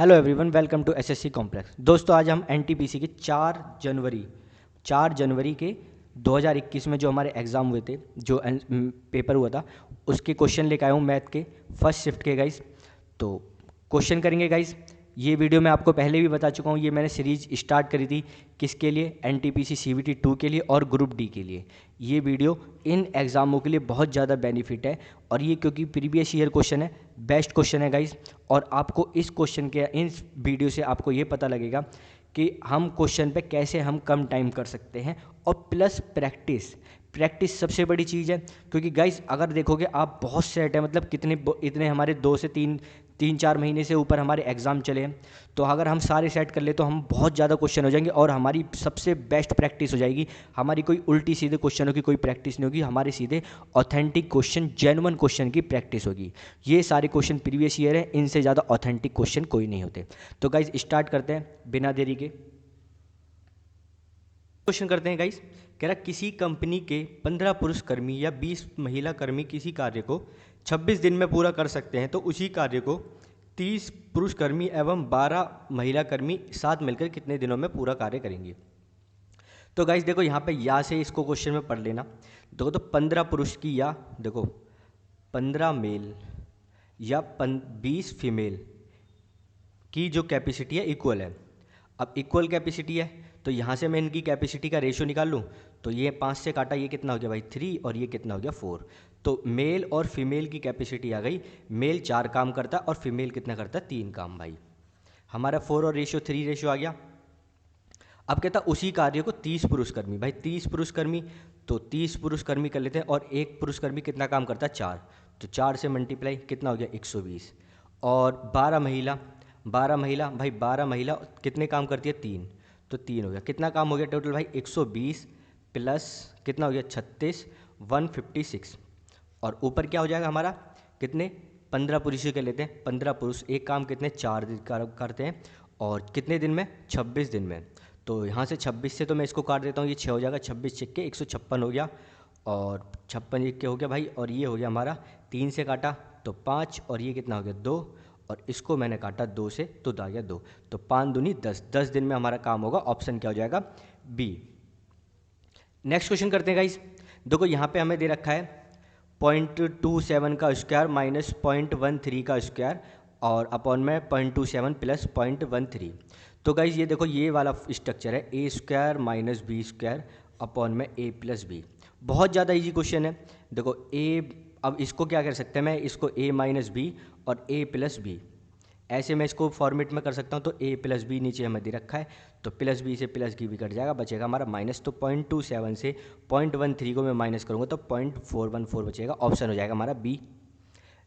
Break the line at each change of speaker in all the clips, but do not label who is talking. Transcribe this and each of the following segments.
Hello everyone, welcome to SSC complex. दोस्तों, आज हम एनटीपीसी के 4 जनवरी के 2021 में जो हमारे एग्ज़ाम हुए थे, जो पेपर हुआ था, उसके क्वेश्चन लेकर आया हूँ मैथ के फर्स्ट शिफ्ट के गाइस। तो क्वेश्चन करेंगे गाइस। ये वीडियो मैं आपको पहले भी बता चुका हूँ, ये मैंने सीरीज स्टार्ट करी थी किसके लिए, एनटीपीसी सीवीटी 2 के लिए और ग्रुप डी के लिए। ये वीडियो इन एग्ज़ामों के लिए बहुत ज़्यादा बेनिफिट है, और ये क्योंकि प्रीवियस ईयर क्वेश्चन है, बेस्ट क्वेश्चन है गाइस। और आपको इस क्वेश्चन के इस वीडियो से आपको ये पता लगेगा कि हम क्वेश्चन पे कैसे हम कम टाइम कर सकते हैं, और प्लस प्रैक्टिस सबसे बड़ी चीज़ है। क्योंकि गाइस अगर देखोगे आप, बहुत सेट है, मतलब इतने हमारे 2 से 3-4 महीने से ऊपर हमारे एग्ज़ाम चले हैं। तो अगर हम सारे सेट कर ले तो हम बहुत ज़्यादा क्वेश्चन हो जाएंगे, और हमारी सबसे बेस्ट प्रैक्टिस हो जाएगी। हमारी कोई उल्टी सीधे क्वेश्चनों की कोई प्रैक्टिस नहीं होगी, हमारे सीधे ऑथेंटिक क्वेश्चन, जेन्युइन क्वेश्चन की प्रैक्टिस होगी। ये सारे क्वेश्चन प्रीवियस ईयर है, इनसे ज़्यादा ऑथेंटिक क्वेश्चन कोई नहीं होते। तो गाइज स्टार्ट करते हैं बिना देरी के। क्वेश्चन करते हैं गाइस। कह रहा किसी कंपनी के 15 पुरुष कर्मी या 20 महिला कर्मी किसी कार्य को 26 दिन में पूरा कर सकते हैं, तो उसी कार्य को 30 पुरुष कर्मी एवं 12 महिला कर्मी साथ मिलकर कितने दिनों में पूरा कार्य करेंगे। तो गाइस देखो, यहाँ पे या से इसको क्वेश्चन में पढ़ लेना। देखो तो 15 पुरुष की, या देखो 15 मेल या 20 फीमेल की जो कैपेसिटी है इक्वल है। अब इक्वल कैपेसिटी है तो यहाँ से मैं इनकी कैपेसिटी का रेशियो निकाल लूँ, तो ये 5 से काटा, ये कितना हो गया भाई 3, और ये कितना हो गया 4। तो मेल और फीमेल की कैपेसिटी आ गई। मेल 4 काम करता है और फीमेल कितना करता है, 3 काम भाई। हमारा 4 और रेशियो 3 रेशियो आ गया। अब कहता उसी कार्य को 30 पुरुष कर्मी, भाई 30 पुरुष कर्मी, तो 30 पुरुष कर्मी कर लेते हैं, और एक पुरुष कर्मी कितना काम करता है 4, तो 4 से मल्टीप्लाई कितना हो गया 120। और 12 महिला भाई 12 महिला कितने काम करती है 3, तो 3 हो गया। कितना काम हो गया टोटल भाई 120 प्लस कितना हो गया 36, 156। और ऊपर क्या हो जाएगा हमारा, कितने 15 पुरुष के लेते हैं, 15 पुरुष एक काम कितने 4 दिन करते हैं, और कितने दिन में 26 दिन में। तो यहाँ से 26 से तो मैं इसको काट देता हूँ, ये 6 हो जाएगा, 26 छिक्के 156 हो गया, और 56 एक के हो गया भाई, और ये हो गया हमारा 3 से काटा तो 5, और ये कितना हो गया 2, और इसको मैंने काटा 2 से तो आ गया 2, तो 5 दूनी 10, 10 दिन में हमारा काम होगा। ऑप्शन क्या हो जाएगा, बी। नेक्स्ट क्वेश्चन करते हैं गाइस। देखो यहाँ पे हमें दे रखा है 0.27 का स्क्वायर माइनस 0.13 का स्क्वायर, और अपॉन में 0.27 प्लस 0.13। तो गाइज ये देखो, ये वाला स्ट्रक्चर है A square minus B square upon में ए प्लस बी। बहुत ज़्यादा इजी क्वेश्चन है। देखो ए, अब इसको क्या कर सकते हैं, मैं इसको ए माइनस बी और ए प्लस बी, ऐसे मैं इसको फॉर्मेट में कर सकता हूँ। तो ए प्लस बी नीचे हमें दे रखा है, तो प्लस बी से प्लस बी भी कट जाएगा, बचेगा हमारा माइनस। तो 0.27 से 0.13 को मैं माइनस करूँगा तो 0.414 बचेगा। ऑप्शन हो जाएगा हमारा बी।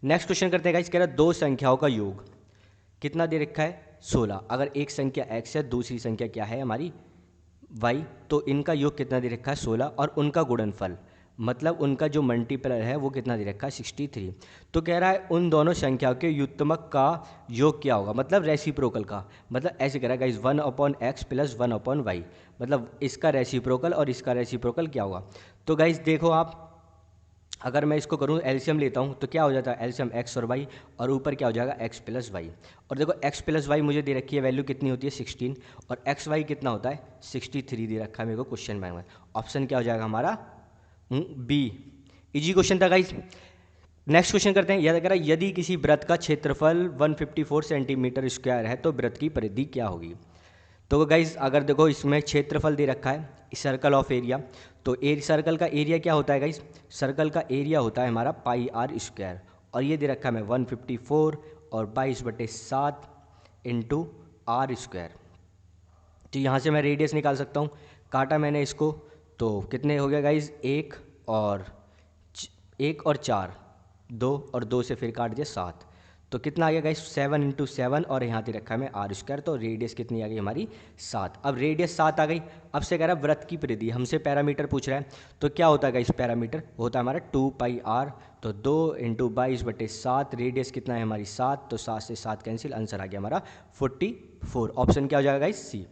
नेक्स्ट क्वेश्चन करते हैं गाइस। कह रहा है 2 संख्याओं का योग कितना दे रखा है 16। अगर एक संख्या x है, दूसरी संख्या क्या है हमारी y, तो इनका योग कितना दे रखा है 16, और उनका गुणनफल मतलब उनका जो मल्टीप्लायर है वो कितना दे रखा है 63। तो कह रहा है उन दोनों संख्याओं के युग्मक का योग क्या होगा, मतलब रेसिप्रोकल का। मतलब ऐसे कह रहा है गाइस 1/x प्लस 1/y, मतलब इसका रेसिप्रोकल और इसका रेसिप्रोकल क्या होगा। तो गाइस देखो आप, अगर मैं इसको करूँ एलसीएम लेता हूँ तो क्या हो जाता है एलसीएम x और y, और ऊपर क्या हो जाएगा x प्लस वाई। और देखो x प्लस वाई मुझे दे रखी है वैल्यू कितनी होती है 16, और एक्स वाई कितना होता है 63 दे रखा है मेरे को क्वेश्चन बैंक में। ऑप्शन क्या हो जाएगा हमारा बी। इजी क्वेश्चन था गाइस। नेक्स्ट क्वेश्चन करते हैं। याद करा, यदि किसी वृत्त का क्षेत्रफल 154 सेंटीमीटर स्क्वायर है तो वृत्त की परिधि क्या होगी। तो गाइज अगर देखो इसमें क्षेत्रफल दे रखा है सर्कल ऑफ एरिया, तो सर्कल का एरिया क्या होता है गाइज, सर्कल का एरिया होता है हमारा पाई आर स्क्वायर, और ये दे रखा है मैं 154 और 22/7 इंटू आर स्क्वायर। तो यहाँ से मैं रेडियस निकाल सकता हूँ। काटा मैंने इसको तो कितने हो गया गाइज, 1 और 4, 2 और 2 से फिर काट दिया 7, तो कितना आ गया गाइस 7 × 7, और यहाँ पे रखा है मैं आर स्क्वायर, तो रेडियस कितनी आ गई हमारी 7। अब रेडियस 7 आ गई। अब से कह रहा है वृत्त की परिधि, हमसे पैरामीटर पूछ रहा है, तो क्या होता है गाइस पैरामीटर होता है हमारा 2πr, तो 2 × 22/7, रेडियस कितना है हमारी 7, तो 7 से 7 कैंसिल, आंसर आ गया हमारा 44। ऑप्शन क्या हो जाएगा गाइस सी।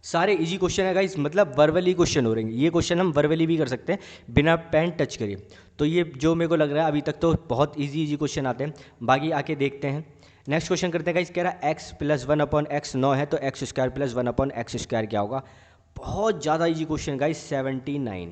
सारे इजी क्वेश्चन है गाइस, मतलब वर्बली क्वेश्चन हो रहे हैं। ये क्वेश्चन हम वर्बली भी कर सकते हैं बिना पेन टच करे। तो ये जो मेरे को लग रहा है अभी तक तो बहुत इजी क्वेश्चन आते हैं, बाकी आके देखते हैं। नेक्स्ट क्वेश्चन करते हैं गाइस, कह रहा x प्लस 1/x 9 है तो x square plus 1/x square क्या होगा। बहुत ज़्यादा इजी क्वेश्चन गाइस, 79।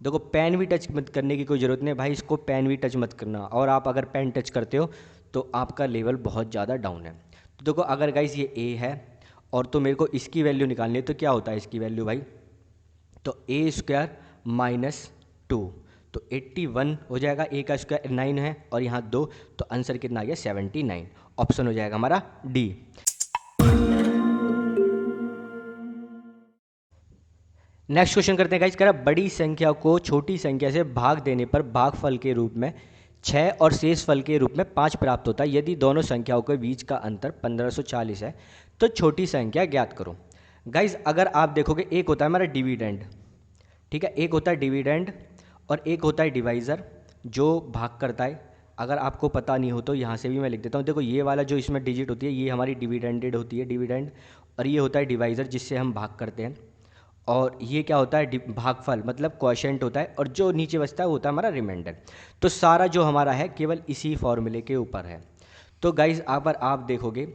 देखो पेन भी टच मत करने की कोई ज़रूरत नहीं भाई, इसको पेन भी टच मत करना, और आप अगर पेन टच करते हो तो आपका लेवल बहुत ज़्यादा डाउन है। तो देखो अगर गाइस ये a है और तो मेरे को इसकी वैल्यू निकालनी है, तो क्या होता है इसकी वैल्यू भाई, तो a स्क्वायर माइनस 2, तो 81 हो जाएगा। a का स्क्वायर 9 है और यहाँ 2, तो आंसर कितना आ गया 79। ऑप्शन हो जाएगा हमारा डी। नेक्स्ट क्वेश्चन करते हैं गाइस, कह रहा बड़ी संख्या को छोटी संख्या से भाग देने पर भागफल के रूप में 6 और शेष फल के रूप में 5 प्राप्त होता है। यदि दोनों संख्याओं के बीच का अंतर 1540 है तो छोटी संख्या ज्ञात करो। गाइस अगर आप देखोगे, एक होता है हमारा डिविडेंड, ठीक है, एक होता है डिविडेंड और एक होता है डिवाइज़र जो भाग करता है। अगर आपको पता नहीं हो तो यहाँ से भी मैं लिख देता हूँ। देखो ये वाला जो इसमें डिजिट होती है ये हमारी डिविडेंडेड होती है, डिविडेंड, और ये होता है डिवाइज़र जिससे हम भाग करते हैं, और ये क्या होता है भागफल मतलब क्वोशिएंट होता है, और जो नीचे बचता है वो होता है हमारा रिमाइंडर। तो सारा जो हमारा है केवल इसी फॉर्मूले के ऊपर है। तो गाइज अगर आप देखोगे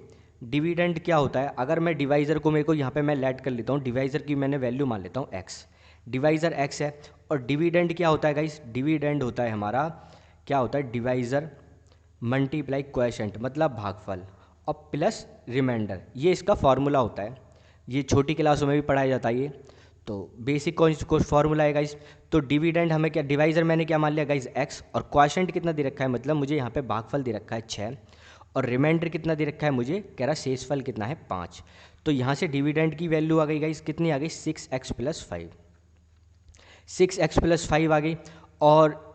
डिविडेंड क्या होता है, अगर मैं डिवाइज़र को मेरे को यहाँ पे मैं लेट कर लेता हूँ, डिवाइज़र की मैंने वैल्यू मान लेता हूँ एक्स, डिवाइज़र एक्स है, और डिविडेंड क्या होता है गाइज, डिविडेंड होता है हमारा क्या होता है डिवाइज़र मल्टीप्लाई क्वोशिएंट मतलब भागफल और प्लस रिमाइंडर, ये इसका फॉर्मूला होता है। ये छोटी क्लासों में भी पढ़ाया जाता है ये, तो बेसिक कौन फॉर्मूला है गाइस। तो डिविडेंड हमें क्या, डिवाइज़र मैंने क्या मान लिया गाइस एक्स, और क्वोशिएंट कितना दे रखा है, मतलब मुझे यहाँ पे भागफल दे रखा है 6, और रिमाइंडर कितना दे रखा है मुझे, कह रहा शेषफल कितना है 5। तो यहाँ से डिविडेंड की वैल्यू आ गई गाइस, कितनी आ गई 6x + 5, 6x + 5 आ गई। और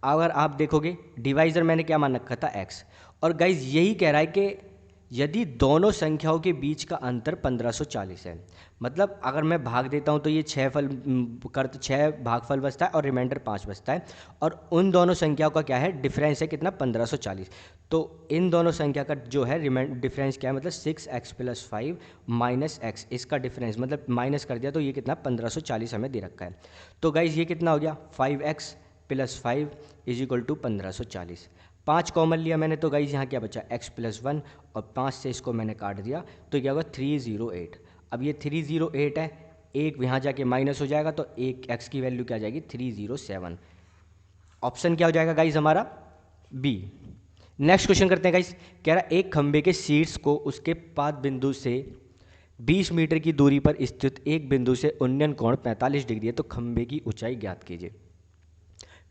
अगर आप देखोगे डिवाइज़र मैंने क्या मान रखा था x, और गाइज यही कह रहा है कि यदि दोनों संख्याओं के बीच का अंतर 1540 है, मतलब अगर मैं भाग देता हूं तो ये 6 भागफल बचता है और रिमाइंडर 5 बचता है, और उन दोनों संख्याओं का क्या है डिफरेंस है कितना 1540। तो इन दोनों संख्या का जो है डिफरेंस क्या है, मतलब 6x + 5 माइनस एक्स, इसका डिफरेंस मतलब माइनस कर दिया तो ये कितना 1540 हमें दे रखा है। तो गाइज ये कितना हो गया 5x + 5 = 1540। 5 कॉमन लिया मैंने तो गाइज यहाँ क्या बचा x + 1, और 5 से इसको मैंने काट दिया तो क्या होगा 308। अब ये 308 है, एक यहाँ जाके माइनस हो जाएगा तो एक x की वैल्यू क्या आ जाएगी 307। ऑप्शन क्या हो जाएगा गाइज हमारा बी। नेक्स्ट क्वेश्चन करते हैं गाइज, कह रहा एक खंबे के शीर्ष को उसके पाद बिंदु से 20 मीटर की दूरी पर स्थित एक बिंदु से उन्नयन कोण 45 डिग्री है, तो खंबे की ऊंचाई ज्ञात कीजिए।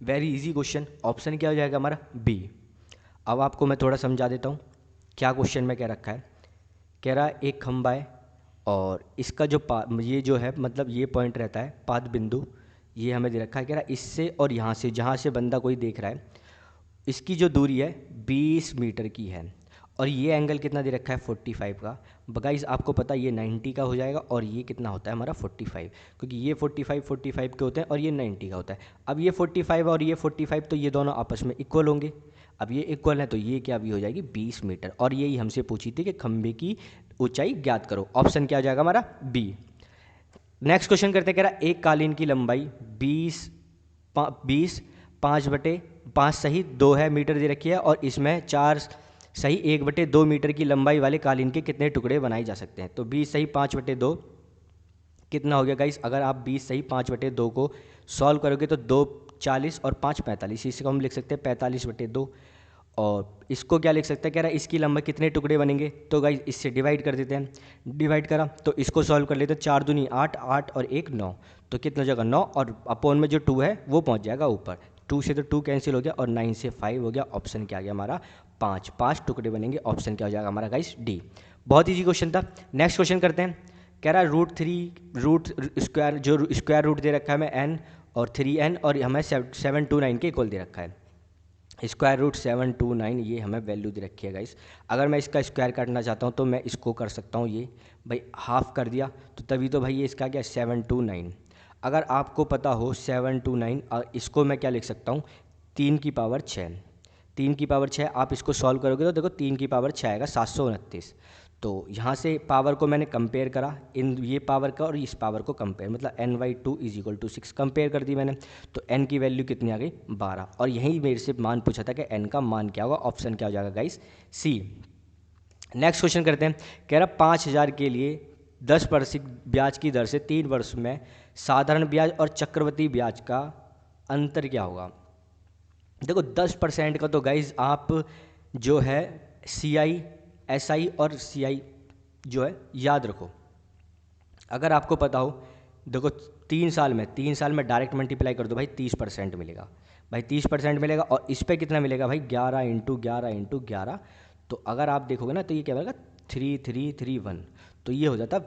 वेरी इजी क्वेश्चन, ऑप्शन क्या हो जाएगा हमारा बी। अब आपको मैं थोड़ा समझा देता हूँ क्या क्वेश्चन में क्या रखा है। कह रहा है एक खंबा है और इसका जो ये जो है मतलब ये पॉइंट रहता है पाद बिंदु, ये हमें दे रखा है। कह रहा है इससे और यहाँ से जहाँ से बंदा कोई देख रहा है इसकी जो दूरी है 20 मीटर की है, और ये एंगल कितना दे रखा है 45 का। गाइस आपको पता है ये 90 का हो जाएगा, और ये कितना होता है हमारा 45, क्योंकि ये 45 के होते हैं और ये 90 का होता है। अब ये 45 और ये 45 तो ये दोनों आपस में इक्वल होंगे। अब ये इक्वल है तो ये क्या भी हो जाएगी 20 मीटर, और यही हमसे पूछी थी कि खंबे की ऊंचाई ज्ञात करो। ऑप्शन क्या हो जाएगा हमारा बी। नेक्स्ट क्वेश्चन करते, कह रहा एक कालीन की लंबाई 5/5 सही 2 है मीटर दे रखी है, और इसमें 4 सही 1/2 मीटर की लंबाई वाले कालीन के कितने टुकड़े बनाए जा सकते हैं। तो 20 सही 5/2 कितना हो गया गाइस, अगर आप 20 सही 5/2 को सॉल्व करोगे तो 2 40 और 5 45, इसको हम लिख सकते हैं 45/2। और इसको क्या लिख सकते हैं, कह रहा है इसकी लंबाई कितने टुकड़े बनेंगे, तो गाइस इससे डिवाइड कर देते हैं। डिवाइड करा तो इसको सॉल्व कर लेते हैं, 4 दूनी 8, 8 और 1 9, तो कितना हो जाएगा 9, और अपोन में जो 2 है वो पहुंच जाएगा ऊपर। 2 से तो 2 कैंसिल हो गया, और 9 से 5 हो गया। ऑप्शन क्या आ गया हमारा 5 टुकड़े बनेंगे। ऑप्शन क्या हो जाएगा हमारा गाइस डी। बहुत ईजी क्वेश्चन था। नेक्स्ट क्वेश्चन करते हैं, कह रहा है रूट स्क्वायर जो स्क्वायर रूट दे रखा है हमें n और 3n, और हमें 729 के इक्वल दे रखा है। स्क्वायर रूट 729 ये हमें वैल्यू दे रखी है गाइस। अगर मैं इसका स्क्वायर काटना चाहता हूँ तो मैं इसको कर सकता हूँ, ये भाई हाफ कर दिया तो तभी तो भाई ये इसका क्या 729। अगर आपको पता हो 729, इसको मैं क्या लिख सकता हूँ 3 की पावर 6। 3 की पावर 6 आप इसको सॉल्व करोगे तो देखो 3 की पावर 6 आएगा 729। तो यहाँ से पावर को मैंने कंपेयर करा, इन ये पावर का और इस पावर को कंपेयर, मतलब n/2 = 6 कंपेयर कर दी मैंने, तो n की वैल्यू कितनी आ गई 12। और यही मेरे से मान पूछा था कि n का मान क्या होगा। ऑप्शन क्या हो जाएगा गाइस सी। नेक्स्ट क्वेश्चन करते हैं। कह रहा 5,000 के लिए 10% ब्याज की दर से 3 वर्ष में साधारण ब्याज और चक्रवृद्धि ब्याज का अंतर क्या होगा। देखो 10% का तो गाइज आप जो है CI, SI और CI जो है याद रखो। अगर आपको पता हो, देखो 3 साल में डायरेक्ट मल्टीप्लाई कर दो भाई, 30% मिलेगा भाई, 30% मिलेगा। और इस पर कितना मिलेगा भाई, 11 × 11 × 11। तो अगर आप देखोगे ना तो ये क्या मिलेगा, 3331। तो ये हो जाता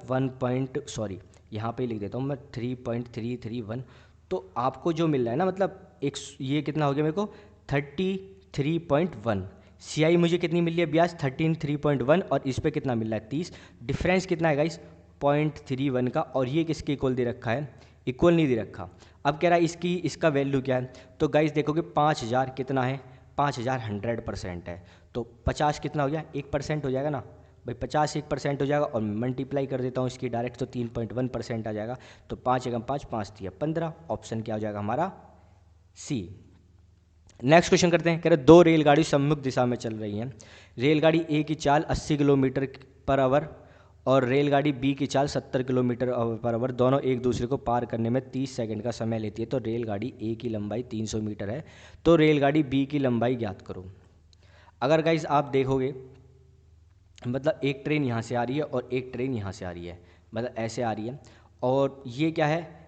यहाँ पे लिख देता हूँ मैं 3.331। तो आपको जो मिल रहा है ना, मतलब एक ये कितना हो गया मेरे को 33.1। CI मुझे कितनी मिल रही है ब्याज 13.3.1 और इस पे कितना मिल रहा है 30। डिफरेंस कितना है गाइस 0.31 का। और ये किसके इक्वल दे रखा है, इक्वल नहीं दे रखा। अब कह रहा है इसका वैल्यू क्या है। तो गाइस देखोगे 5,000 कितना है, 5,000 100% है। तो 50 कितना हो गया, 1% हो जाएगा ना भाई, 50 1% हो जाएगा। और मल्टीप्लाई कर देता हूँ इसकी डायरेक्ट, तो 3.1% आ जाएगा। तो 5 × 5 5 × 15। ऑप्शन क्या हो जाएगा हमारा, C। नेक्स्ट क्वेश्चन करते हैं। कह रहे 2 रेलगाड़ी सम्मुख दिशा में चल रही हैं। रेलगाड़ी A की चाल 80 किलोमीटर पर आवर और रेलगाड़ी B की चाल 70 किलोमीटर पर आवर, दोनों एक दूसरे को पार करने में 30 सेकंड का समय लेती है। तो रेलगाड़ी A की लंबाई 300 मीटर है, तो रेलगाड़ी B की लंबाई ज्ञात करो। अगर गाइज आप देखोगे, मतलब एक ट्रेन यहाँ से आ रही है और एक ट्रेन यहाँ से आ रही है, मतलब ऐसे आ रही है। और ये क्या है,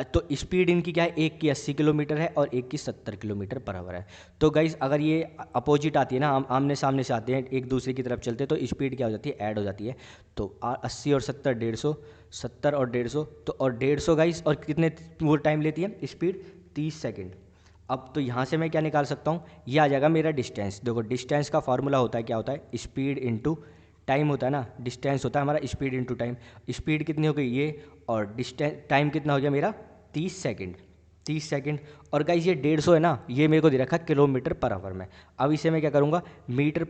तो स्पीड इनकी क्या है, एक की 80 किलोमीटर है और एक की 70 किलोमीटर पर आवर है। तो गाइज अगर ये अपोजिट आती है ना, आमने सामने से आते हैं, एक दूसरे की तरफ चलते हैं, तो स्पीड क्या हो जाती है, ऐड हो जाती है। तो 80 और 70 150, 70 और 150, तो और 150 गाइज, और कितने वो टाइम लेती है स्पीड, 30 सेकेंड। अब तो यहाँ से मैं क्या निकाल सकता हूँ, ये आ जाएगा मेरा डिस्टेंस। देखो डिस्टेंस का फॉर्मूला होता है, क्या होता है, स्पीड इंटू टाइम होता है ना। डिस्टेंस होता है हमारा स्पीड इंटू टाइम। स्पीड कितनी हो गई ये, और डिस्टेंस टाइम कितना हो गया मेरा 30 सेकंड, 30 सेकंड। और गाइस ये 150 है ना, ये मेरे को दे रखा है किलोमीटर पर आवर में। अब इसे मैं क्या करूँगा, मीटर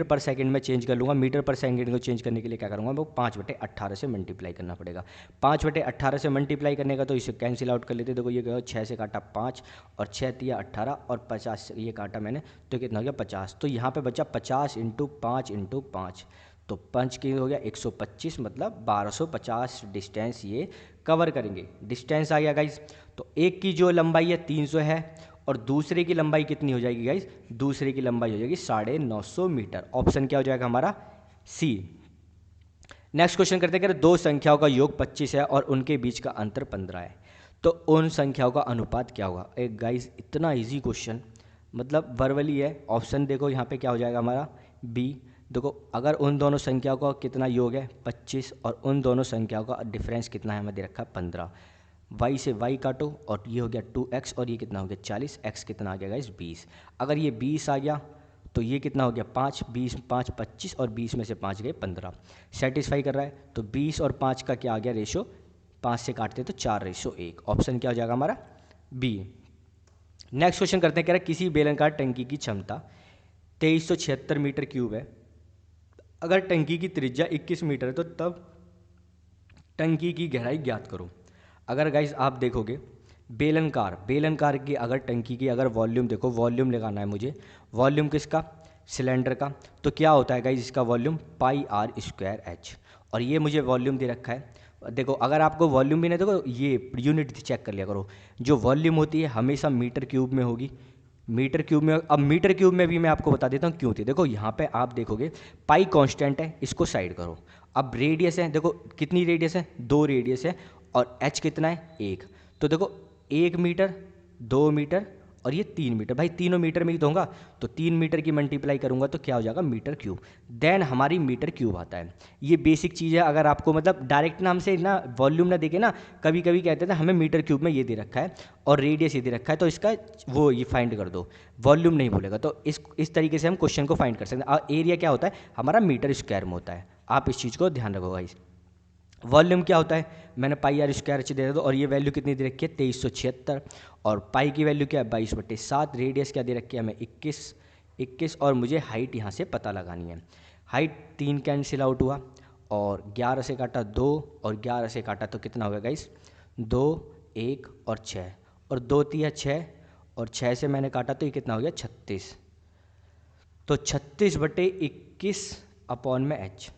पर सेकंड में चेंज कर लूँगा। मीटर पर सेकंड को चेंज करने के लिए क्या करूँगा, वो 5/18 से मल्टीप्लाई करना पड़ेगा। 5/18 से मल्टीप्लाई करने का, तो इसे कैंसिल आउट कर लेते। देखो ये क्या, 6 से काटा 5 और 6 × 18 और 50 से ये काटा मैंने, तो कितना हो गया 50। तो यहाँ पे बचा 50 × 5 × 5, तो 5 की हो गया 125, मतलब 1250 डिस्टेंस ये कवर करेंगे। डिस्टेंस आ गया गाइज। तो एक की जो लंबाई है 300 है और दूसरे की लंबाई कितनी हो जाएगी गाइज, दूसरे की लंबाई हो जाएगी 950 मीटर। ऑप्शन क्या हो जाएगा हमारा, C। नेक्स्ट क्वेश्चन करते हैं। दो संख्याओं का योग 25 है और उनके बीच का अंतर 15 है, तो उन संख्याओं का अनुपात क्या होगा। एक गाइज इतना इजी क्वेश्चन, मतलब वर्बली है। ऑप्शन देखो यहाँ पे क्या हो जाएगा हमारा, B। देखो अगर उन दोनों संख्याओं का कितना योग है 25 और उन दोनों संख्याओं का डिफरेंस कितना है, हमें दे रखा है 15। y से y काटो और ये हो गया 2x और ये कितना हो गया 40, x कितना आ गया गाइस 20। अगर ये 20 आ गया तो ये कितना हो गया 5, 20 5 25 और 20 में से 5 गए 15। सेटिस्फाई कर रहा है। तो 20 और 5 का क्या आ गया रेशो, 5 से काटते तो 4:1। ऑप्शन क्या हो जाएगा हमारा, B। नेक्स्ट क्वेश्चन करते हैं। कह रहा है किसी बेलनाकार टंकी की क्षमता 2376 मीटर क्यूब है। अगर टंकी की त्रिज्या 21 मीटर है तो तब टंकी की गहराई ज्ञात करो। अगर गाइस आप देखोगे बेलनकार की अगर टंकी की अगर वॉल्यूम देखो, वॉल्यूम लगाना है मुझे, वॉल्यूम किसका, सिलेंडर का। तो क्या होता है गाइस इसका वॉल्यूम πr²h, और ये मुझे वॉल्यूम दे रखा है। देखो अगर आपको वॉल्यूम भी नहीं, देखो ये यूनिट चेक कर लिया करो। जो वॉल्यूम होती है हमेशा मीटर क्यूब में होगी, मीटर क्यूब में। अब मीटर क्यूब में भी मैं आपको बता देता हूँ क्यों थी। देखो यहाँ पे आप देखोगे पाई कांस्टेंट है, इसको साइड करो। अब रेडियस है, देखो कितनी रेडियस है, 2 रेडियस है, और h कितना है 1। तो देखो 1 मीटर, 2 मीटर और ये 3 मीटर, भाई तीनों मीटर में ही तो होगा। तो 3 मीटर की मल्टीप्लाई करूंगा तो क्या हो जाएगा मीटर क्यूब, देन हमारी मीटर क्यूब आता है। ये बेसिक चीज़ है। अगर आपको मतलब डायरेक्ट नाम से ना वॉल्यूम ना देखे ना, कभी कभी कहते थे हमें मीटर क्यूब में ये दे रखा है और रेडियस ये दे रखा है, तो इसका वो ये फाइंड कर दो, वॉल्यूम नहीं बोलेगा। तो इस तरीके से हम क्वेश्चन को फाइंड कर सकते हैं। और एरिया क्या होता है हमारा मीटर स्क्वायर में होता है। आप इस चीज़ को ध्यान रखोगा। इस वॉल्यूम क्या होता है, मैंने πr² दे दो, और ये वैल्यू कितनी दे रखी है 2376, और पाई की वैल्यू क्या है 22/7। रेडियस क्या दे रखी है हमें 21, और मुझे हाइट यहाँ से पता लगानी है। हाइट 3 कैंसिल आउट हुआ, और 11 से काटा 2 और 11 से काटा तो कितना हो गया गाइस 2, 1 और 6, और 2 × 6 और 6 से मैंने काटा तो ये कितना हो गया 36। तो 36/21 अपॉन में h।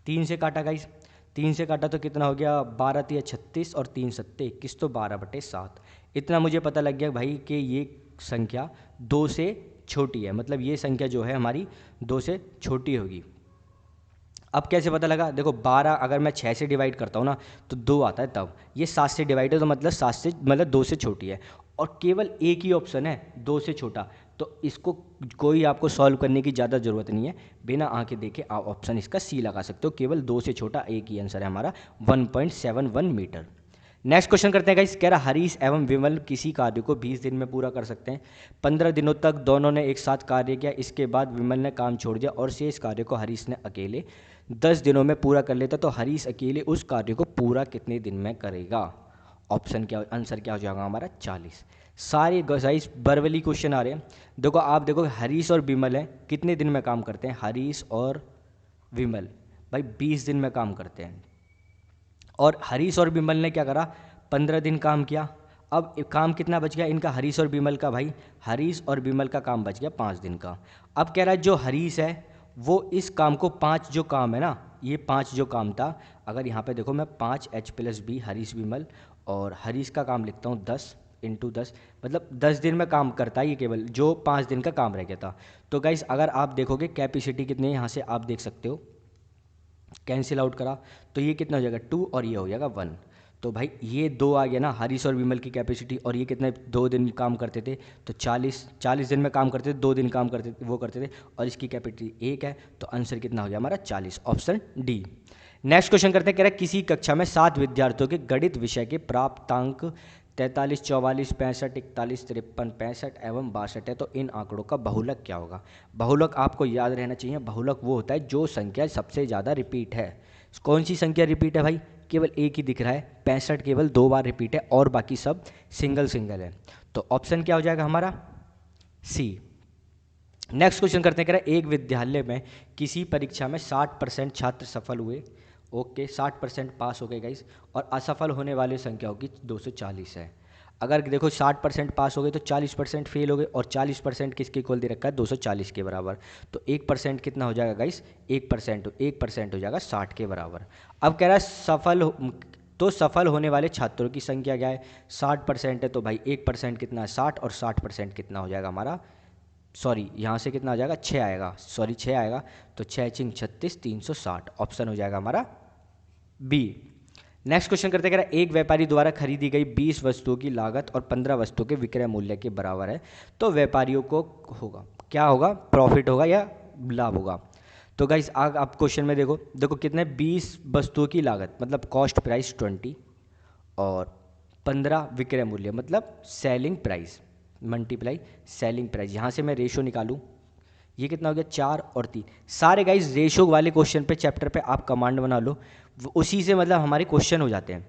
3 से काटा गाइस, 3 से काटा तो कितना हो गया, 12 तिया 36 और 3 सत्ते 21, तो 12/7। इतना मुझे पता लग गया भाई कि ये संख्या 2 से छोटी है, मतलब ये संख्या जो है हमारी 2 से छोटी होगी। अब कैसे पता लगा, देखो 12 अगर मैं 6 से डिवाइड करता हूँ ना तो 2 आता है, तब ये 7 से डिवाइड है तो मतलब 7 से मतलब 2 से छोटी है, और केवल एक ही ऑप्शन है 2 से छोटा, तो इसको कोई आपको सॉल्व करने की ज़्यादा ज़रूरत नहीं है, बिना आंखें देखे आप ऑप्शन इसका सी लगा सकते हो, केवल 2 से छोटा एक ही आंसर है हमारा 1.71 मीटर। नेक्स्ट क्वेश्चन करते हैं गाइस, कह रहा हरीश एवं विमल किसी कार्य को 20 दिन में पूरा कर सकते हैं। 15 दिनों तक दोनों ने एक साथ कार्य किया, इसके बाद विमल ने काम छोड़ दिया और शेष कार्य को हरीश ने अकेले 10 दिनों में पूरा कर लेता, तो हरीश अकेले उस कार्य को पूरा कितने दिन में करेगा? ऑप्शन क्या, आंसर क्या हो जाएगा हमारा 40। सारे गाइस बरवली क्वेश्चन आ रहे हैं। देखो आप देखो हरीश और विमल हैं, कितने दिन में काम करते हैं? हरीश और विमल भाई 20 दिन में काम करते हैं, और हरीश और विमल ने क्या करा, 15 दिन काम किया। अब काम कितना बच गया इनका, हरीश और विमल का? भाई हरीश और विमल का काम बच गया 5 दिन का। अब कह रहा है जो हरीश है वो इस काम को 5 जो काम है ना, ये 5 जो काम था, अगर यहाँ पे देखो मैं 5h + b हरीश विमल, और हरीश का काम लिखता हूँ 10 × 10, मतलब 10 दिन में काम करता है ये, केवल जो 5 दिन का काम रह गया था। तो गाइस अगर आप देखोगे कैपेसिटी कितनी है, यहाँ से आप देख सकते हो, कैंसिल आउट करा तो ये कितना हो जाएगा 2 और ये हो जाएगा 1। तो भाई ये 2 आ गया ना हरीश और विमल की कैपेसिटी, और ये कितने 2 दिन काम करते थे, तो 40 दिन में काम करते थे, 2 दिन काम करते वो करते थे, और इसकी कैपेसिटी 1 है, तो आंसर कितना हो गया हमारा 40, ऑप्शन डी। नेक्स्ट क्वेश्चन करते हैं, कह रहा है किसी कक्षा में 7 विद्यार्थियों के गणित विषय के प्राप्तांक 43, 44, 65, 41, 53, 65 एवं 62 है, तो इन आंकड़ों का बहुलक क्या होगा? बहुलक आपको याद रहना चाहिए, बहुलक वो होता है जो संख्या सबसे ज़्यादा रिपीट है। कौन सी संख्या रिपीट है भाई? केवल एक ही दिख रहा है, 65 केवल 2 बार रिपीट है, और बाकी सब सिंगल है। तो ऑप्शन क्या हो जाएगा हमारा सी। नेक्स्ट क्वेश्चन करते हैं, कह रहा है एक विद्यालय में किसी परीक्षा में 60% छात्र सफल हुए, ओके 60% पास हो गए गाइस, और असफल होने वाली संख्या होगी 240 है। अगर देखो 60% पास हो गए तो 40% फेल हो गए, और 40% किसके इक्वल दे रखा है 240 के बराबर, तो 1% कितना हो जाएगा गाइस 1% हो जाएगा 60 के बराबर। अब कह रहा है सफल होने वाले छात्रों की संख्या क्या है, 60% है, तो भाई 1% कितना है 60, और 60% कितना हो जाएगा हमारा, सॉरी यहाँ से कितना आ जाएगा 6 आएगा, सॉरी 6 आएगा, तो 6 × 36 360, ऑप्शन हो जाएगा हमारा बी। नेक्स्ट क्वेश्चन करते हैं, एक व्यापारी द्वारा खरीदी गई 20 वस्तुओं की लागत और 15 वस्तुओं के विक्रय मूल्य के बराबर है, तो व्यापारियों को होगा क्या होगा, प्रॉफिट होगा या लाभ होगा? तो गाइस आप क्वेश्चन में देखो कितने 20 वस्तुओं की लागत मतलब कॉस्ट प्राइस 20, और 15 विक्रय मूल्य मतलब selling price multiply selling price. यहाँ से मैं रेशो निकालूँ, ये कितना हो गया 4 और 3। सारे गाइस रेशो वाले क्वेश्चन पे चैप्टर पे आप कमांड बना लो, उसी से मतलब हमारे क्वेश्चन हो जाते हैं।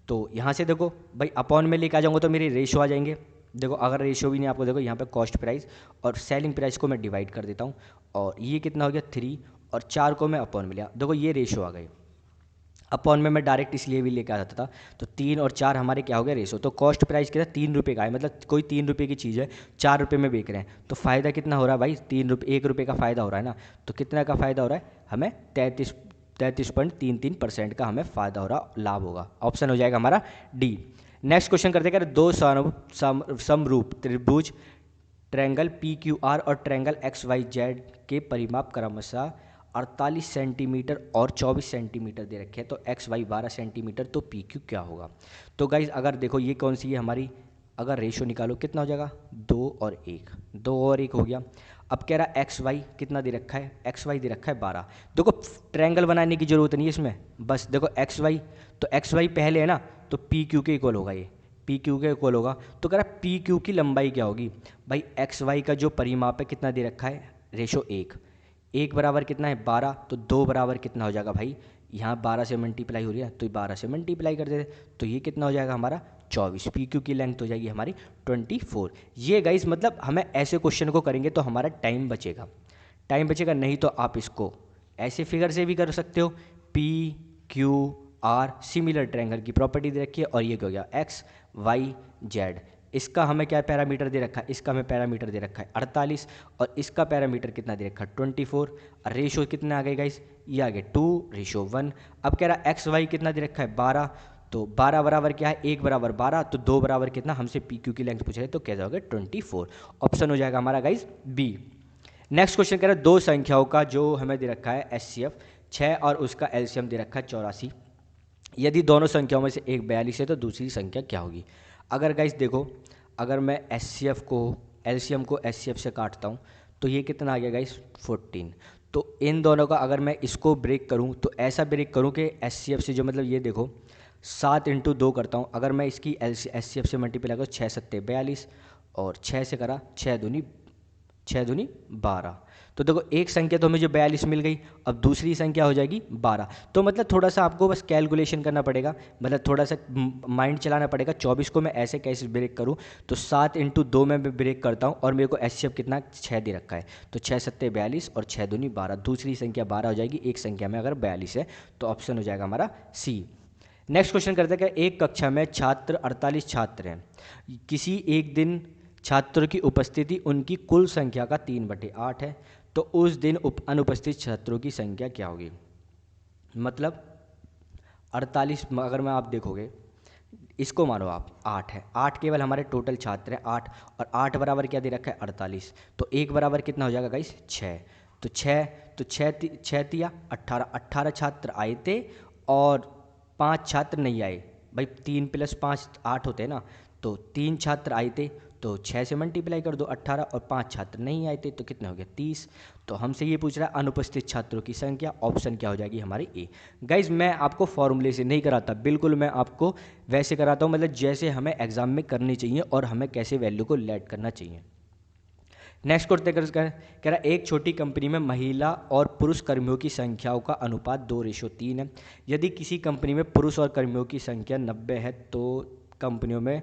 तो यहाँ से देखो भाई अपॉन में लेके आ जाऊँगा तो मेरे रेशो आ जाएंगे। देखो अगर रेशो भी नहीं आपको, देखो यहाँ पे कॉस्ट प्राइस और सेलिंग प्राइस को मैं डिवाइड कर देता हूँ, और ये कितना हो गया 3, और 4 को मैं अपॉन में लिया, देखो ये रेशो आ गए। अपॉन में मैं डायरेक्ट इसलिए भी लेकर आता था, तो 3 और 4 हमारे क्या हो गया रेशो। तो कॉस्ट प्राइस कितना 3 रुपये का है, मतलब कोई 3 रुपये की चीज़ है 4 रुपये में बेच रहे हैं, तो फ़ायदा कितना हो रहा है भाई 3 रुपये, 1 रुपये का फ़ायदा हो रहा है ना। तो कितना का फ़ायदा हो रहा है हमें 33.33% का हमें फ़ायदा हो रहा, लाभ होगा, ऑप्शन हो जाएगा हमारा डी। नेक्स्ट क्वेश्चन करते हैं, दो समरूप त्रिभुज ट्रायंगल PQR और ट्रायंगल XYZ के परिमाप क्रमशः 48 सेंटीमीटर और 24 सेंटीमीटर दे रखे हैं, तो XY 12 सेंटीमीटर, तो PQ क्या होगा? तो गाइज अगर देखो ये कौन सी है हमारी, अगर रेशो निकालो कितना हो जाएगा 2 और 1, 2 और 1 हो गया। अब कह रहा है XY कितना दे रखा है, XY दे रखा है 12। देखो ट्रायंगल बनाने की जरूरत नहीं है इसमें, बस देखो XY, तो XY पहले है ना, तो PQ के इक्वल होगा, ये PQ के इक्वल होगा। तो कह रहा है PQ की लंबाई क्या होगी भाई, XY का जो परिमाप है कितना दे रखा है रेशो 1 बराबर कितना है 12, तो 2 बराबर कितना हो जाएगा भाई, यहाँ 12 से मल्टीप्लाई हो रही है तो 12 से मल्टीप्लाई कर देते, तो ये कितना हो जाएगा हमारा 24। PQ की लेंथ हो जाएगी हमारी 24। ये गाइस मतलब हमें ऐसे क्वेश्चन को करेंगे तो हमारा टाइम बचेगा, नहीं तो आप इसको ऐसे फिगर से भी कर सकते हो। PQR सिमिलर ट्रायंगल की प्रॉपर्टी दे रखी है, और ये क्या हो गया XYZ, इसका हमें क्या पैरामीटर दे रखा है, इसका हमें पैरामीटर दे रखा है 48 और इसका पैरामीटर कितना दे रखा है 24 और रेशो कितने आ गए गाइस, ये आ गए 2:1। अब कह रहा एक्स वाई कितना दे रखा है 12, तो 12 बराबर क्या है 1 बराबर 12, तो 2 बराबर कितना, हमसे पी क्यू की लेंथ पूछ रहे हैं तो क्या जाओगे 24। ऑप्शन हो जाएगा हमारा गाइस बी। नेक्स्ट क्वेश्चन कह रहा है दो संख्याओं का जो हमें दे रखा है एचसीएफ 6 और उसका एलसीएम दे रखा है 84, यदि दोनों संख्याओं में से एक 42 है तो दूसरी संख्या क्या होगी। अगर गाइस देखो, अगर मैं एचसीएफ को एलसीएम को एचसीएफ से काटता हूँ तो ये कितना आ गया गाइस 14। तो इन दोनों का अगर मैं इसको ब्रेक करूँ तो ऐसा ब्रेक करूँ कि एचसीएफ से जो मतलब ये देखो 7 × 2 करता हूँ, अगर मैं इसकी एचसीएफ से मल्टीप्लाई करूँ 6 7 42 और 6 से करा 6 दूनी 12, तो देखो एक संख्या तो मुझे 42 मिल गई, अब दूसरी संख्या हो जाएगी 12। तो मतलब थोड़ा सा आपको बस कैलकुलेशन करना पड़ेगा, मतलब थोड़ा सा माइंड चलाना पड़ेगा। 24 को मैं ऐसे कैसे ब्रेक करूं, तो 7 × 2 में मैं ब्रेक करता हूं और मेरे को एचसीएफ कितना 6 दे रखा है, तो 6 7 42 और 6 दूनी 12, दूसरी संख्या 12 हो जाएगी एक संख्या में अगर 42 है, तो ऑप्शन हो जाएगा हमारा सी। नेक्स्ट क्वेश्चन करते हैं कि एक कक्षा में छात्र 48 छात्र हैं, किसी एक दिन छात्रों की उपस्थिति उनकी कुल संख्या का 3/8 है, तो उस दिन अनुपस्थित छात्रों की संख्या क्या होगी। मतलब 48 अगर मैं आप देखोगे इसको मानो आप 8 है, 8 केवल हमारे टोटल छात्र हैं 8, और 8 बराबर क्या दे रखा है 48, तो 1 बराबर कितना हो जाएगा गाइस 6, तो 6 तिया 18, 18 छात्र आए थे और 5 छात्र नहीं आए। भाई 3 + 5 8 होते हैं ना, तो 3 छात्र आए थे तो 6 से मल्टीप्लाई कर दो 18, और 5 छात्र नहीं आए थे तो कितना हो गया 30। तो हमसे ये पूछ रहा है अनुपस्थित छात्रों की संख्या, ऑप्शन क्या हो जाएगी हमारी ए। गाइज मैं आपको फॉर्मूले से नहीं कराता, बिल्कुल मैं आपको वैसे कराता हूँ, मतलब जैसे हमें एग्जाम में करनी चाहिए और हमें कैसे वैल्यू को लेट करना चाहिए। नेक्स्ट क्वेश्चन कह रहा है एक छोटी कंपनी में महिला और पुरुष कर्मियों की संख्याओं का अनुपात 2:3 है, यदि किसी कंपनी में पुरुष और कर्मियों की संख्या 90 है तो कंपनियों में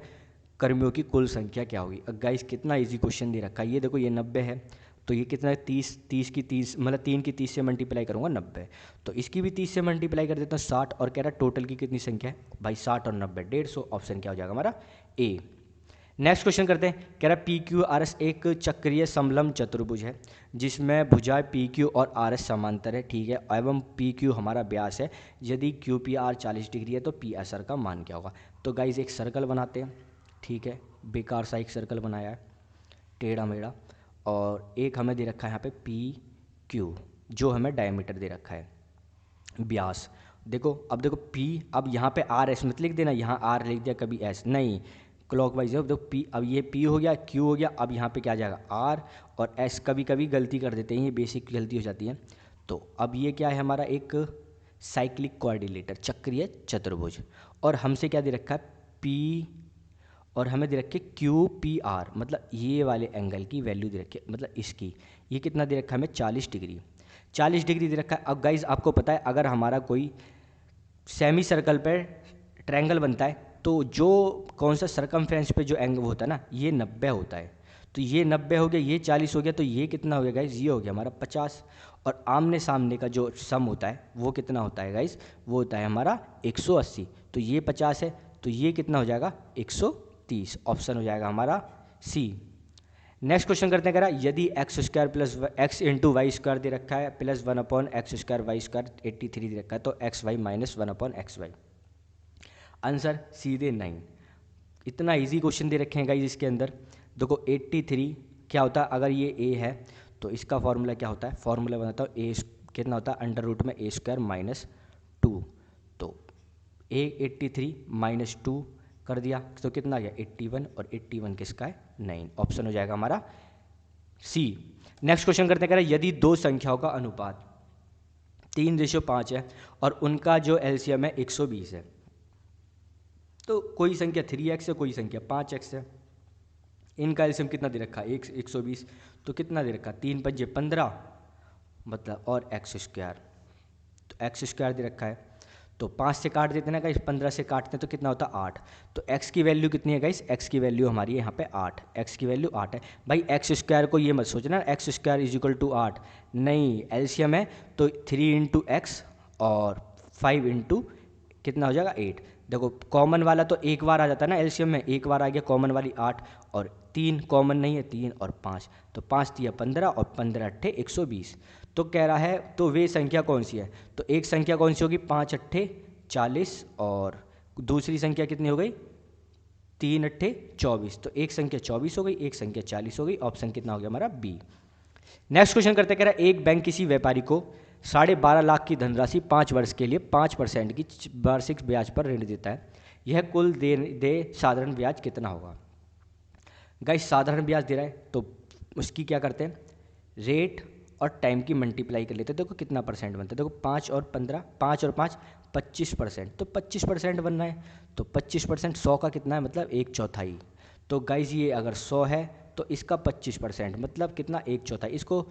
कर्मियों की कुल संख्या क्या होगी। गाइस कितना इजी क्वेश्चन दे रखा है, ये देखो ये 90 है तो ये कितना है 30 की 30 मतलब 3 की 30 से मल्टीप्लाई करूँगा 90, तो इसकी भी 30 से मल्टीप्लाई कर देता हूँ 60, और कह रहा है टोटल की कितनी संख्या है भाई 60 और 90 150, ऑप्शन क्या हो जाएगा हमारा ए। नेक्स्ट क्वेश्चन करते हैं, कह रहा है पी क्यू आर एस एक चक्रीय समलंब चतुर्भुज है जिसमें भुजाएं पी क्यू और आर एस समांतर है, ठीक है, एवं पी क्यू हमारा व्यास है, यदि क्यू पी आर 40 डिग्री है तो पी एस आर का मान क्या होगा। तो गाइज एक सर्कल बनाते हैं, ठीक है, बेकार सा एक सर्कल बनाया है टेढ़ा मेढ़ा, और एक हमें दे रखा है यहाँ पे पी क्यू जो हमें डायमीटर दे रखा है व्यास। देखो अब देखो पी, अब यहाँ पे आर एस मत लिख देना, यहाँ आर लिख दिया कभी एस नहीं, क्लॉकवाइज है। देखो पी, अब ये पी हो गया क्यू हो गया, अब यहाँ पे क्या आ जाएगा आर और एस, कभी कभी गलती कर देते हैं, ये बेसिक गलती हो जाती है। तो अब ये क्या है हमारा एक साइक्लिक कोऑर्डिनेटर चक्रीय चतुर्भुज, और हमसे क्या दे रखा है पी और हमें दे रखी है क्यू पी आर, मतलब ये वाले एंगल की वैल्यू दे रखी है, मतलब इसकी ये कितना दे रखा है हमें 40 डिग्री, 40 डिग्री दे रखा है। अब गाइज आपको पता है अगर हमारा कोई सेमी सर्कल पर ट्रायंगल बनता है तो जो कौन सा सरकमफ्रेंस पे जो एंगल होता है ना ये 90 होता है, तो ये 90 हो गया, ये 40 हो गया, तो ये कितना हो गया गाइज ये हो गया हमारा 50, और आमने सामने का जो सम होता है वो कितना होता है गाइज वो होता है हमारा 180, तो ये 50 है तो ये कितना हो जाएगा 130, ऑप्शन हो जाएगा हमारा सी। नेक्स्ट क्वेश्चन करते हैं, कह रहा यदि x² plus x into Y square दे रखा है प्लस 1/x² वाई स्क्वायर 83 दे रखा है, तो xy माइनस 1/xy, आंसर सीधे 9। इतना इजी क्वेश्चन दे रखे हैं गाइज इसके अंदर। देखो 83 क्या होता है, अगर ये a है तो इसका फॉर्मूला क्या होता है, फॉर्मूला बनाता हूँ a कितना होता है अंडर रूट में a² माइनस 2, तो a 83 माइनस 2 कर दिया तो कितना आ गया 81, और 81 किसका है 9, ऑप्शन हो जाएगा हमारा सी। नेक्स्ट क्वेश्चन करते हैं, कह रहा है यदि दो संख्याओं का अनुपात 3:5 है और उनका जो एलसीएम है 120 है, तो कोई संख्या 3x है कोई संख्या 5x है, इनका एलसीएम कितना दे रखा है 120, तो कितना दे रखा 3 × 5 = 15 मतलब, और x², तो x² दे रखा है, तो 5 से काट देते हैं ना गाइस, 15 से काटते हैं तो कितना होता है 8, तो x की वैल्यू कितनी है गाइस, x की वैल्यू हमारी है यहाँ पे 8, x की वैल्यू 8 है। भाई x² को ये मत सोचना x² = 8, नहीं एलसीएम है तो 3 × x और 5 × कितना हो जाएगा 8, देखो कॉमन वाला तो एक बार आ जाता है ना एलसीएम में, एक बार आ गया कॉमन वाली 8 और 3 कॉमन नहीं है, 3 और 5 तो 5 दिया 15 और 15 अट्ठे 120। तो कह रहा है तो वे संख्या कौन सी है, तो एक संख्या कौन सी होगी 5 अट्ठे 40 और दूसरी संख्या कितनी हो गई 3 अट्ठे 24। तो एक संख्या 24 हो गई, एक संख्या 40 हो गई, ऑप्शन कितना हो गया हमारा बी। नेक्स्ट क्वेश्चन करते, कह रहा है एक बैंक किसी व्यापारी को 12.5 लाख की धनराशि 5 वर्ष के लिए 5% की वार्षिक ब्याज पर ऋण देता है, यह कुल दे साधारण ब्याज कितना होगा। गाइस साधारण ब्याज दे रहा है तो उसकी क्या करते हैं, रेट और टाइम की मल्टीप्लाई कर लेते हैं, देखो कितना परसेंट बनता है, देखो 5 और 15, 5 और 5 25%, तो 25% बन रहा है, तो 25% 100 का कितना है मतलब 1/4। तो गाइज ये अगर 100 है तो इसका 25% मतलब कितना 1/4। इसको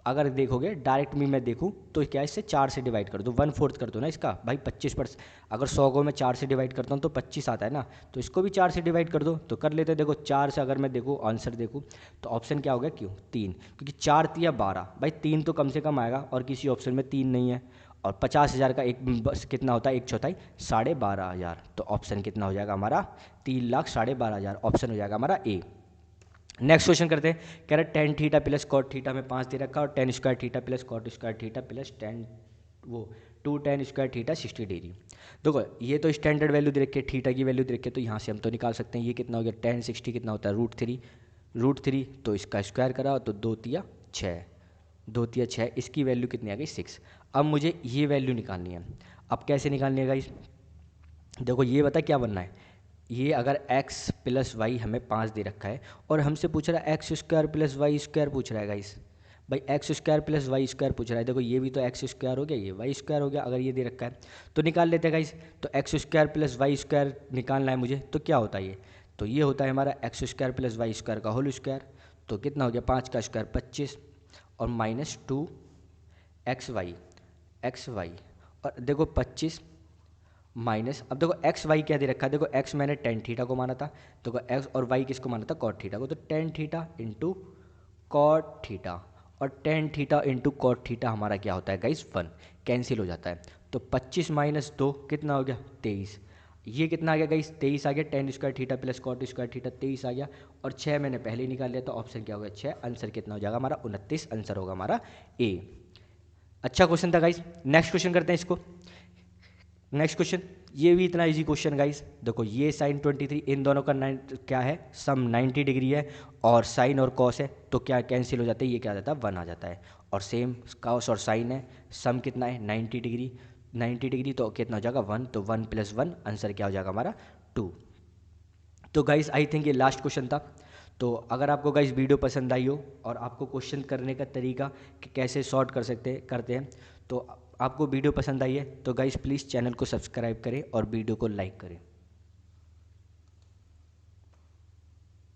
अगर देखोगे डायरेक्ट में मैं देखूँ तो क्या इससे 4 से डिवाइड कर दो, 1/4 कर दो ना इसका भाई 25%। अगर 100 को मैं 4 से डिवाइड करता हूँ तो 25 आता है ना, तो इसको भी 4 से डिवाइड कर दो तो कर लेते हैं। देखो 4 से अगर मैं देखूँ आंसर देखूँ तो ऑप्शन क्या हो गया क्यों 3, क्योंकि 4 तिया 12, भाई 3 तो कम से कम आएगा और किसी ऑप्शन में 3 नहीं है। और 50,000 का एक बस कितना होता है 1/4 12,500, तो ऑप्शन कितना हो जाएगा हमारा 3,12,500, ऑप्शन हो जाएगा हमारा ए। नेक्स्ट क्वेश्चन करते हैं, कह रहा है tan theta plus cot theta में 5 दे रखा और tan square theta plus cot square theta plus 2 tan square theta 60 degree. देखो ये तो स्टैंडर्ड वैल्यू दे रखी है, थीटा की वैल्यू दे रखी है, तो यहाँ से हम तो निकाल सकते हैं। ये कितना हो गया टेन 60 कितना होता है √3, तो इसका स्क्वायर करा तो 2 तिया 6, इसकी वैल्यू कितनी आ गई 6। अब मुझे ये वैल्यू निकालनी है। अब कैसे निकालनी है गाइस, देखो ये बता क्या बनना है, ये अगर x प्लस वाई हमें 5 दे रखा है और हमसे पूछ रहा है x square plus y square पूछ रहा है गाइस, भाई x square plus y square पूछ रहा है। देखो ये भी तो एक्स स्क्वायर हो गया, ये वाई स्क्वायर हो गया, अगर ये दे रखा है तो निकाल लेते हैं गाइस। तो x square plus y square निकालना है मुझे, तो क्या होता है ये, तो ये होता है हमारा x square plus y square का होल स्क्वायर, तो कितना हो गया 5 का स्क्वायर 25 और माइनस 2 एक्स वाई और देखो 25 माइनस, अब देखो एक्स वाई क्या दे रखा है, देखो एक्स मैंने टेन थीटा को माना था, देखो एक्स और वाई किसको माना था कॉट थीटा को, तो tan theta into cot theta और tan theta into cot theta हमारा क्या होता है गाइस 1, कैंसिल हो जाता है। तो 25 माइनस 2 कितना हो गया 23, ये कितना आ गया गाइस 23 आ गया, tan square theta plus cot square theta 23 आ गया और 6 मैंने पहले ही निकाल लिया, तो ऑप्शन क्या होगा 6, आंसर कितना हो जाएगा हमारा 29, आंसर होगा हमारा ए। अच्छा क्वेश्चन था गाइस। नेक्स्ट क्वेश्चन करते हैं इसको। नेक्स्ट क्वेश्चन, ये भी इतना इजी क्वेश्चन गाइस, देखो ये साइन 23, इन दोनों का क्या है सम 90 डिग्री है और साइन और कॉस है, तो क्या कैंसिल हो जाता है, ये क्या आ जाता है 1 आ जाता है। और सेम कॉस और साइन है, सम कितना है 90 डिग्री, तो कितना हो जाएगा 1, तो 1 + 1 आंसर क्या हो जाएगा हमारा 2। तो गाइस आई थिंक ये लास्ट क्वेश्चन था। तो अगर आपको गाइस वीडियो पसंद आई हो और आपको क्वेश्चन करने का तरीका कि कैसे सॉर्ट करते हैं, तो आपको वीडियो पसंद आई है तो गाइस प्लीज़ चैनल को सब्सक्राइब करें और वीडियो को लाइक करें।